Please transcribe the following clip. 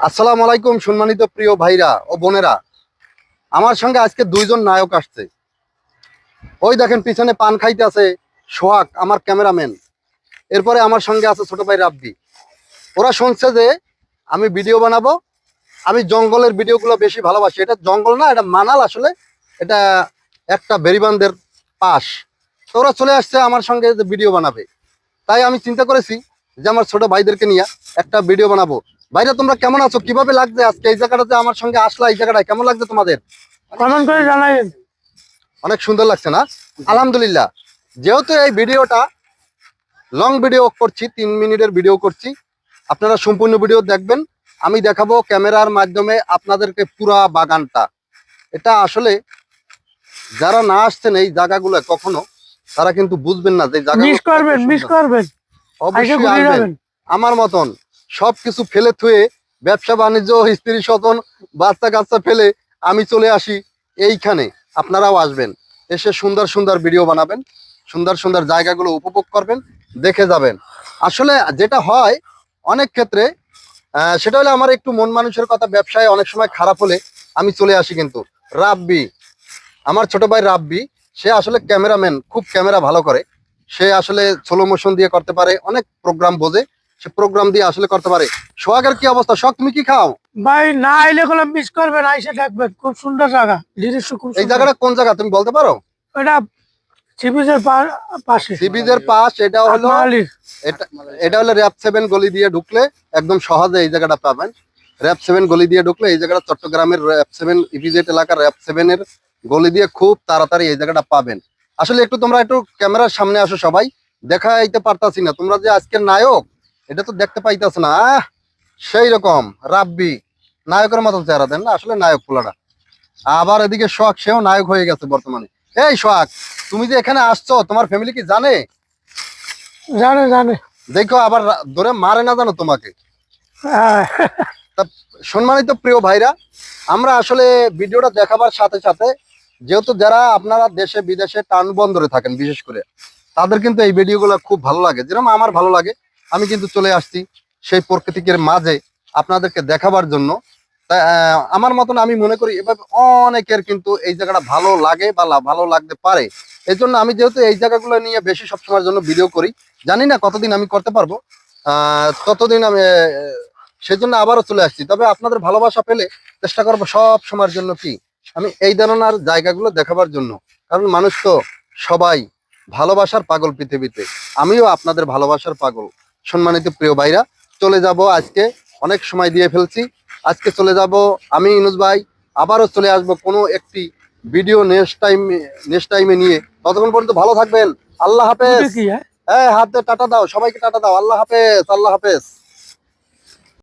আসসালামু আলাইকুম সম্মানিত প্রিয় ভাইরা ও বোনেরা। আমার সঙ্গে আজকে দুইজন নায়ক আসছে। ওই দেখেন পিছনে পান খাইতে আছে সোহাগ, আমার ক্যামেরাম্যান। এরপরে আমার সঙ্গে আছে ছোট ভাই রাব্বি। ওরা শুনছে যে আমি ভিডিও বানাবো। আমি জঙ্গলের ভিডিওগুলো বেশি ভালোবাসি। এটা জঙ্গল না, এটা মানাল। আসলে এটা একটা বেরিবান্ধের পাশ। তো ওরা চলে আসছে আমার সঙ্গে যে ভিডিও বানাবে। তাই আমি চিন্তা করেছি যে আমার ছোট ভাইদেরকে নিয়ে একটা ভিডিও বানাবো। ভাইরা, তোমরা কেমন আছো? কিভাবে লাগছে আজকে এই জায়গাটাতে আমার সঙ্গে আসলা? এই জায়গাটায় কেমন লাগছে তোমাদের? কমেন্ট করে জানাবেন। অনেক সুন্দর লাগছে না? আলহামদুলিল্লাহ। যেহেতু এই ভিডিওটা লং ভিডিও করছি, 3 মিনিটের ভিডিও করছি, আপনারা সম্পূর্ণ ভিডিও দেখবেন। আমি দেখাবো ক্যামেরার মাধ্যমে আপনাদেরকে পুরা বাগানটা। এটা আসলে যারা না আসছেন এই জায়গাগুলো কখনো, তারা কিন্তু বুঝবেন না যে মিস করবেন, মিস করবেন। অবশ্যই আসবেন। আমার মতন সবকিছু ফেলে থুয়ে, ব্যবসা বাণিজ্য, স্ত্রী স্বজন, বাচ্চা কাচ্চা ফেলে আমি চলে আসি এইখানে। আপনারাও আসবেন, এসে সুন্দর সুন্দর ভিডিও বানাবেন, সুন্দর সুন্দর জায়গাগুলো উপভোগ করবেন, দেখে যাবেন। আসলে যেটা হয় অনেক ক্ষেত্রে, সেটা হলে আমার একটু মন মানুষের কথা, ব্যবসায় অনেক সময় খারাপ হলে আমি চলে আসি। কিন্তু রাব্বি, আমার ছোট ভাই রাব্বি, সে আসলে ক্যামেরাম্যান, খুব ক্যামেরা ভালো করে। সে আসলে স্লো মোশন দিয়ে করতে পারে, অনেক প্রোগ্রাম বোঝে, সে প্রোগ্রাম দিয়ে আসলে করতে পারে। সোহাগের কি অবস্থা? সোহাগ, তুমি কি খাও? ভাই না আইলে কোনো মিস করবেন, আইসে থাকবেন। খুব সুন্দর জায়গা, নিজস্ব খুব এই জায়গাটা কোন জায়গা তুমি বলতে পারো? এটা সিবিজের পাশে, সিবিজের পাশ। এটা হলো আটমালির। এটা হলো র‍্যাব 7 গলি দিয়ে ঢুকলে একদম সহজে এই জায়গাটা পাবেন। র‍্যাব 7 গলি দিয়ে ঢুকলে এই জায়গাটা চট্টগ্রামের র‍্যাব 7 ইপিজেড এলাকার র‍্যাব 7 এর গলি দিয়ে খুব তাড়াতাড়ি এই জায়গাটা পাবেন। আসলে তোমরা একটু ক্যামেরার সামনে আসো। সবাই দেখাইতে পারতাছি না, তোমরা যে আজকের নায়ক এটা তো দেখতে পাইতাছ না। সেই রকম রাব্বি নায়কের মতন চেহারা দেন না, আসলে নায়ক পোলাটা। আবার এদিকে সোহাগ, সেও নায়ক হয়ে গেছে বর্তমানে। এই সোহাগ, তুমি যে এখানে আসছো, তোমার ফ্যামিলি কি জানে? জানে জানে। দেখো আবার ধরে মারে না জানো তোমাকে। হ্যাঁ। তা সম্মানিত প্রিয় ভাইরা, আমরা আসলে ভিডিওটা দেখাবার সাথে সাথে, যেহেতু যারা আপনারা দেশে বিদেশে টাউনবন্দরে থাকেন বিশেষ করে, তাদের কিন্তু এই ভিডিওগুলো খুব ভালো লাগে, যেরকম আমার ভালো লাগে। আমি কিন্তু চলে আসছি সেই প্রকৃতিকের মাঝে আপনাদেরকে দেখাবার জন্য। তা আমার মতন আমি মনে করি এভাবে অনেকের কিন্তু এই জায়গাটা ভালো লাগে বা ভালো লাগতে পারে। এই জন্য আমি যেহেতু এই জায়গাগুলো নিয়ে বেশি সবসময়ের জন্য ভিডিও করি, জানি না কতদিন আমি করতে পারবো, ততদিন আমি সেই জন্য আবারও চলে আসছি। তবে আপনাদের ভালোবাসা পেলে চেষ্টা করবো সব সময়ের জন্য কি আমি এই ধরনের জায়গাগুলো দেখাবার জন্য। কারণ মানুষ তো সবাই ভালোবাসার পাগল পৃথিবীতে, আমিও আপনাদের ভালোবাসার পাগল। সম্মানিত প্রিয় ভাইরা, চলে যাব আজকে, অনেক সময় দিয়ে ফেলছি। আজকে চলে যাব আমি, ইউনুস ভাই। আবারও চলে আসবো কোনো একটি ভিডিও নেক্সট টাইমে নিয়ে। ততক্ষণ পর্যন্ত ভালো থাকবেন। আল্লাহ হাফেজ। কি হ্যাঁ? হ্যাঁ, হাতে টাটা দাও, সবাইকে টাটা দাও। আল্লাহ হাফেজ, আল্লাহ হাফেজ।